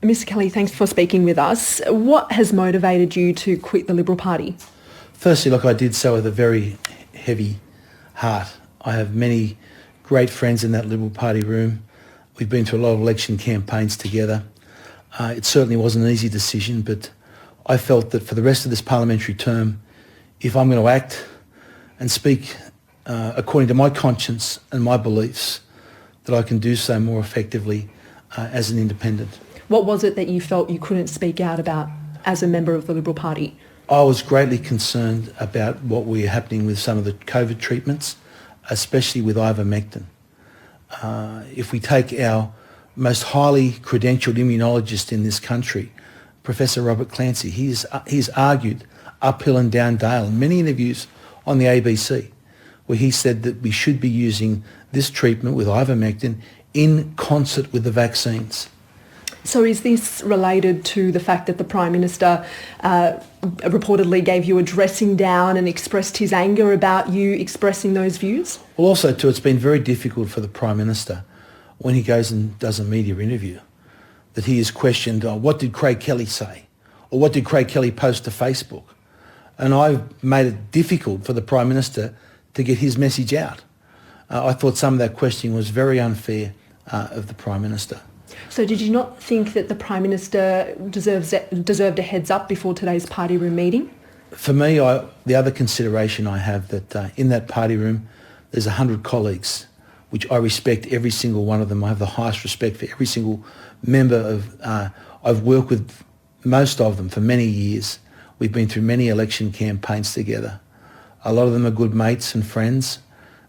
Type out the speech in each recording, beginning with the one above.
Mr Kelly, thanks for speaking with us. What has motivated you to quit the Liberal Party? Firstly, look, I did so with a very heavy heart. I have many great friends in that Liberal Party room. We've been through a lot of election campaigns together. It certainly wasn't an easy decision, but I felt that for the rest of this parliamentary term, if I'm going to act and speak according to my conscience and my beliefs, that I can do so more effectively as an independent. What was it that you felt you couldn't speak out about as a member of the Liberal Party? I was greatly concerned about what was happening with some of the COVID treatments, especially with ivermectin. If we take our most highly credentialed immunologist in this country, Professor Robert Clancy, he's argued uphill and down dale in many interviews on the ABC, where he said that we should be using this treatment with ivermectin in concert with the vaccines. So is this related to the fact that the Prime Minister reportedly gave you a dressing down and expressed his anger about you expressing those views? Well, also too, it's been very difficult for the Prime Minister when he goes and does a media interview, that he is questioned, what did Craig Kelly say? Or what did Craig Kelly post to Facebook? And I've made it difficult for the Prime Minister to get his message out. I thought some of that questioning was very unfair of the Prime Minister. So did you not think that the Prime Minister deserved a heads up before today's party room meeting? For me, the other consideration I have that in that party room, there's 100 colleagues, which I respect every single one of them. I have the highest respect for every single member of... I've worked with most of them for many years. We've been through many election campaigns together. A lot of them are good mates and friends,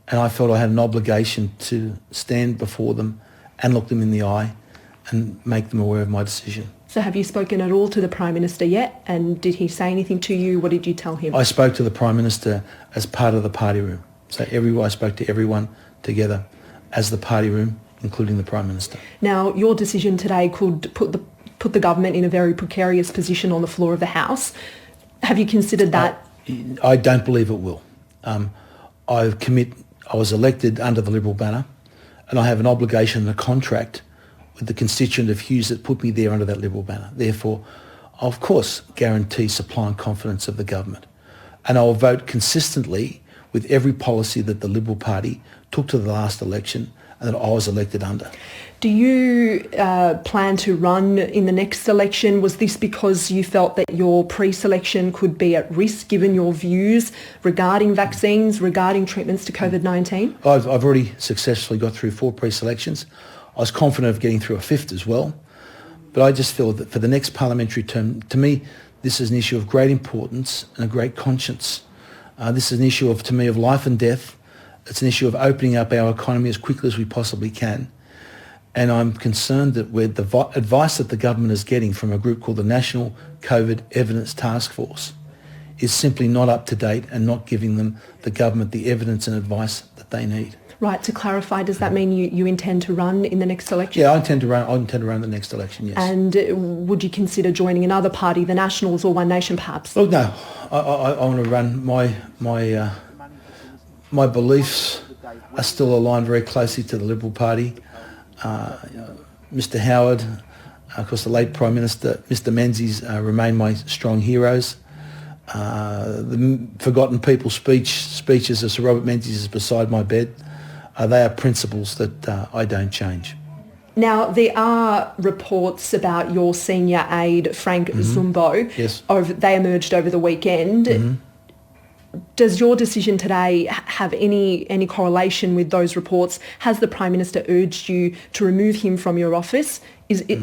and I felt I had an obligation to stand before them and look them in the eye and make them aware of my decision. So have you spoken at all to the Prime Minister yet? And did he say anything to you? What did you tell him? I spoke to the Prime Minister as part of the party room. So I spoke to everyone together as the party room, including the Prime Minister. Now, your decision today could put the government in a very precarious position on the floor of the House. Have you considered that? I don't believe it will. I was elected under the Liberal banner, and I have an obligation and a contract with the constituent of Hughes that put me there under that Liberal banner. Therefore, I'll of course guarantee supply and confidence of the government. And I'll vote consistently with every policy that the Liberal Party took to the last election and that I was elected under. Do you plan to run in the next election? Was this because you felt that your pre-selection could be at risk given your views regarding vaccines, regarding treatments to COVID-19? I've already successfully got through 4 pre-selections. I was confident of getting through a 5th as well. But I just feel that for the next parliamentary term, to me, this is an issue of great importance and a great conscience. This is an issue to me, of life and death. It's an issue of opening up our economy as quickly as we possibly can. And I'm concerned that with the advice that the government is getting from a group called the National COVID Evidence Task Force is simply not up to date and not giving the government the evidence and advice that they need. Right, to clarify, does that mean you intend to run in the next election? Yeah, I intend to run the next election, yes. And would you consider joining another party, the Nationals or One Nation perhaps? Well, no. I want to run my beliefs are still aligned very closely to the Liberal Party. Mr Howard, of course the late Prime Minister, Mr Menzies remain my strong heroes. The Forgotten People speeches of Sir Robert Menzies is beside my bed. They are principles that I don't change. Now, there are reports about your senior aide, Frank Zumbo. Yes. They emerged over the weekend. Mm-hmm. Does your decision today have any correlation with those reports? Has the Prime Minister urged you to remove him from your office?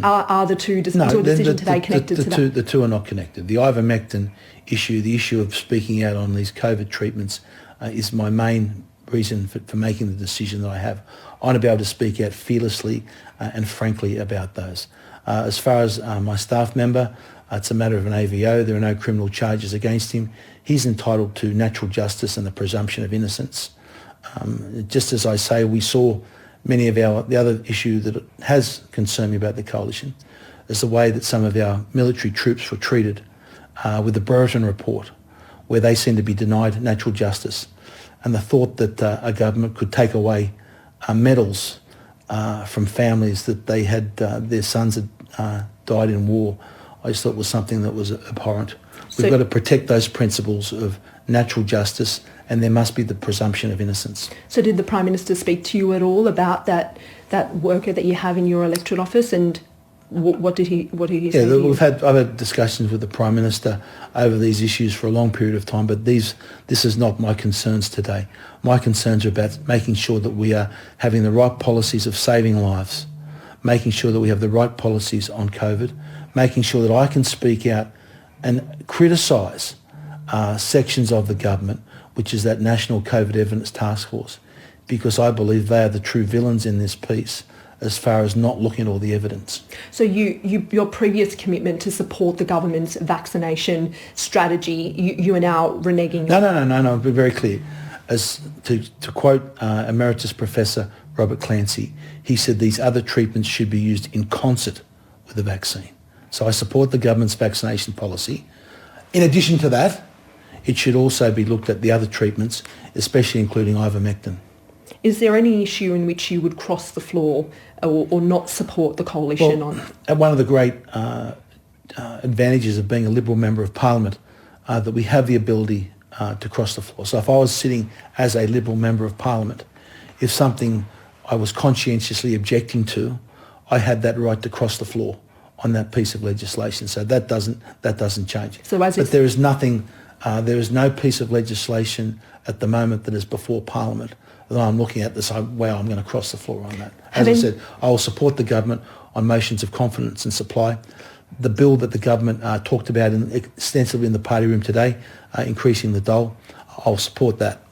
Are the two, is your decision today connected to that? The two are not connected. The ivermectin issue, the issue of speaking out on these COVID treatments is my main reason for making the decision that I have. I want to be able to speak out fearlessly and frankly about those. As far as my staff member, it's a matter of an AVO. There are no criminal charges against him. He's entitled to natural justice and the presumption of innocence. Just as I say, we saw many of the other issue that has concerned me about the coalition is the way that some of our military troops were treated with the Brereton report, where they seem to be denied natural justice. And the thought that a government could take away medals from families that they had, their sons died in war, I just thought was something that was abhorrent. So, We've got to protect those principles of natural justice, and there must be the presumption of innocence. so did the Prime Minister speak to you at all about that worker that you have in your electorate office, and what did he say to you? I've had discussions with the Prime Minister over these issues for a long period of time, but this is not my concerns today. My concerns are about making sure that we are having the right policies of saving lives, making sure that we have the right policies on COVID, making sure that I can speak out and criticise sections of the government, which is that National COVID Evidence Task Force, because I believe they are the true villains in this piece as far as not looking at all the evidence. So your previous commitment to support the government's vaccination strategy, you are now reneging? No, I'll be very clear. As to quote Emeritus Professor Robert Clancy, he said these other treatments should be used in concert with the vaccine. So I support the government's vaccination policy. In addition to that, it should also be looked at the other treatments, especially including ivermectin. Is there any issue in which you would cross the floor or not support the coalition on? One of the great advantages of being a Liberal Member of Parliament, that we have the ability to cross the floor. So if I was sitting as a Liberal Member of Parliament, if something I was conscientiously objecting to, I had that right to cross the floor on that piece of legislation. So that doesn't change. But there is nothing, there is no piece of legislation at the moment that is before Parliament that I'm looking at this, I'm going to cross the floor on that. As I said, I will support the government on motions of confidence and supply. The bill that the government talked about extensively in the party room today, increasing the dole, I'll support that.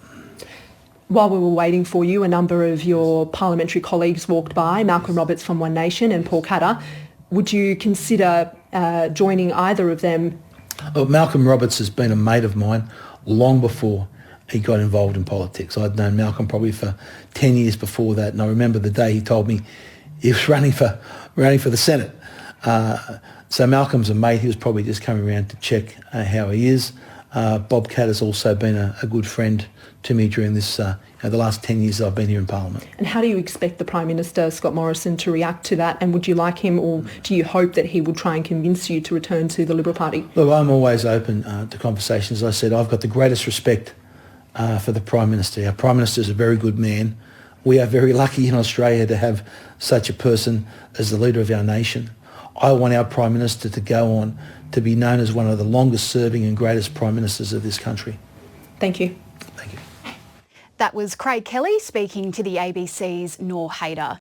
While we were waiting for you, a number of your parliamentary colleagues walked by, Malcolm Roberts from One Nation and Paul Katter. Would you consider joining either of them? Well, Malcolm Roberts has been a mate of mine long before he got involved in politics. I'd known Malcolm probably for 10 years before that, and I remember the day he told me he was running for the Senate. So Malcolm's a mate. He was probably just coming around to check how he is. Bob Catt has also been a good friend to me during this the last 10 years that I've been here in Parliament. And how do you expect the Prime Minister, Scott Morrison, to react to that? And would you like him, or do you hope that he will try and convince you to return to the Liberal Party? Look, I'm always open to conversations. As I said, I've got the greatest respect for the Prime Minister. Our Prime Minister is a very good man. We are very lucky in Australia to have such a person as the leader of our nation. I want our Prime Minister to go on to be known as one of the longest serving and greatest Prime Ministers of this country. Thank you. Thank you. That was Craig Kelly speaking to the ABC's Noor Hayder.